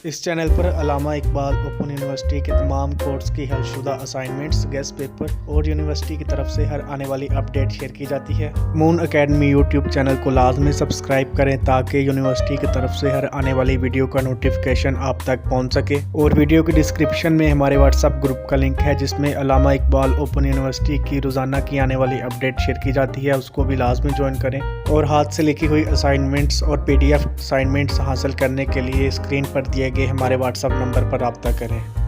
इस चैनल पर अल्लामा Iqbal open university के तमाम कोर्स की हलशुदा असाइनमेंट्स, गेस्ट पेपर और यूनिवर्सिटी की तरफ से हर आने वाली अपडेट शेयर की जाती है। मून एकेडमी यूट्यूब चैनल को लाजमी सब्सक्राइब करें ताकि यूनिवर्सिटी की तरफ से हर आने वाली वीडियो का नोटिफिकेशन आप तक पहुंच सके। और वीडियो की डिस्क्रिप्शन में हमारे व्हाट्सएप ग्रुप का लिंक है जिसमें अल्लामा इकबाल ओपन यूनिवर्सिटी की रोजाना की आने वाली अपडेट शेयर की जाती है, उसको भी लाजमी ज्वाइन करें। और हाथ से लिखी हुई असाइनमेंट्स और PDF असाइनमेंट्स हासिल करने के लिए स्क्रीन पर दिए गए हमारे व्हाट्सएप नंबर पर रब्ता करें।